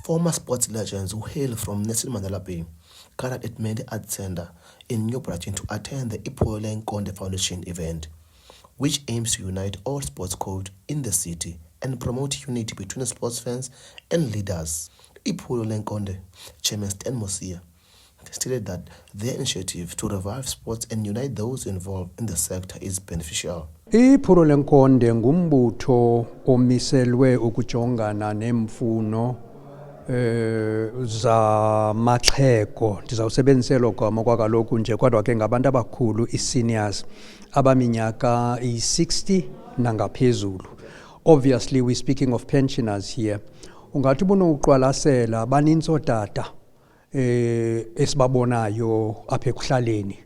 Former sports legends who hail from Nelson Mandela Bay gathered at Mendi Arts Center in New Brighton to attend the Ipho Nkonde Foundation event, which aims to unite all sports codes in the city and promote unity between sports fans and leaders. Ipho Nkonde Chairman Stan Mosia stated that their initiative to revive sports and unite those involved in the sector is beneficial. Iphulo Nkonde ngumbutho omiselwe ukujongana nemfuno za maxhego. Ndizawusebenzisela ogama kwakaloku nje kodwa ke ngabantu abakhulu i-seniors abaminyaka i-60 nangaphezulu. Obviously we're speaking of pensioners here. Ungathi uqwalasela baninzi ootata esibabonayo apha ekuhlaleni.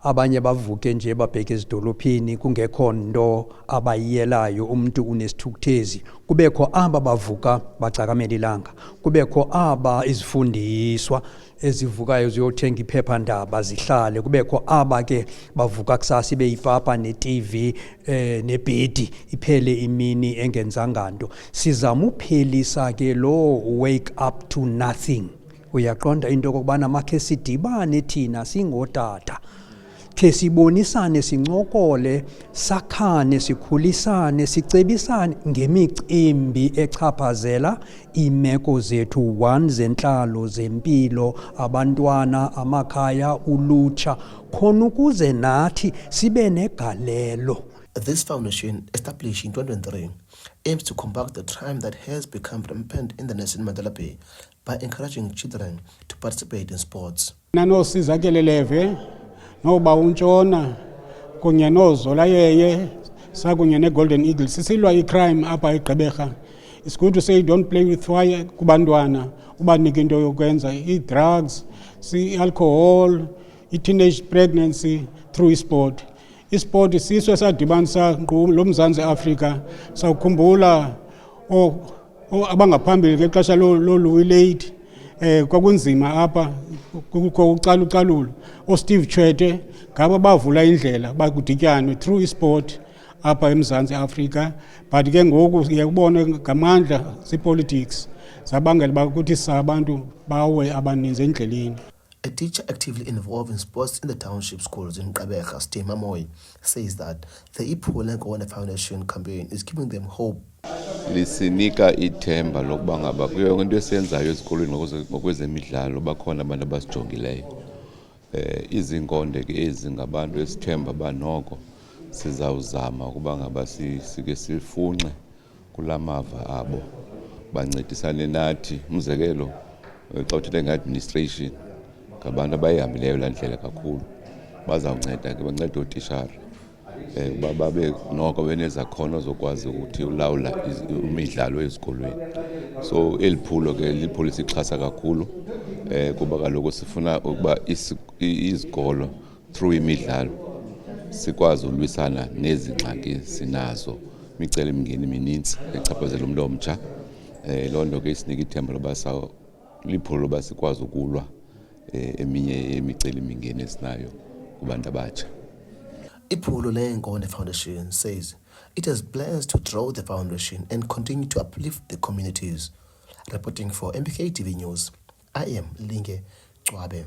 Abanye bavuke nje babheke ezidolophini kungekho nto abayiyelayo, umuntu unesithukuthezi. Kubekho aba bavuka bacakamela ilanga, kubekho aba izifundiswa ezivukayo ziyothenga iphephandaba zihlale, kubekho aba ke bavuka kusasa ibe yipapa ne-TV nebhedi iphele imini engenzanga nto. Sizama uphelisa ke lo wake up to nothing. Uyaqonda into kokubana makhe sidibane thina singotata, khe sibonisane, sincokole, sakhane, sikhulisane, sicebisane ngemicimbi echaphazela imeko zethu, one zentlalo, zempilo, abantwana, amakhaya, ulutsha, khona ukuze nathi sibe negalelo. This foundation, established in 2023, aims to combat the crime that has become rampant in the Nelson Mandela Bay by encouraging children to participate in sports. Nanosizakeleleve noba untshona kunye nozola yeye sakunye ne-Golden Eagles sisilwa i-crime apha eGqeberha. It's good to say don't play with fire kubantwana, ubanike into yokwenza, i-drugs, i-alcohol, i-teenage pregnancy through sport. Isport siso sadibanisa lo Mzantsi Afrika. Sawukhumbula abangaphambili ngexesha lo late kwakunzima apha kucalucalulo. Steve Tshwete ngaba bavula indlela bakudityanwe through sport apha eMzantsi Afrika, but ke ngoku uyakubona ngamandla politics zabangela bakuthi sabantu bawe abaninzi endleleni. A teacher actively involved in sports in the township schools in Gqeberha, Steve Mamoy, says that the Ipho Nkonde Foundation campaign is giving them hope. Lisinika ithemba lokuba ngaba kuyo into esenzayo esikolweni ngokwezemidlalo bakhona abantu abasijongileyo. Izinkonde ke ezi ngabantu esithemba banoko sizawuzama ukuba ngaba sike sifunxe kulamava abo bancedisane nathi. Umzekelo xa uthetha nge-administration ngabantu abayihambileyo la ndlela kakhulu, bazawunceda ke bancede ootishara babe noko benezakhono zokwazi ukuthi ulawula imidlalo ezikolweni. So eliphulo ke liphulo sixhasa kakhulu kuba kaloku sifuna ukuba izikolo through imidlalo sikwazi ulwisana nezingxaki sinazo, imicelimngeni emininzi echaphazela umuntu omtsha. Loo nto ke isinika ithemba loba liphulo loba sikwazi ukulwa eminye yemicelimingeni esinayo kubantu abatsha. Ipho Nkonde Foundation says it has plans to grow the foundation and continue to uplift the communities. Reporting for MBK TV News, I am Linge Chwabe.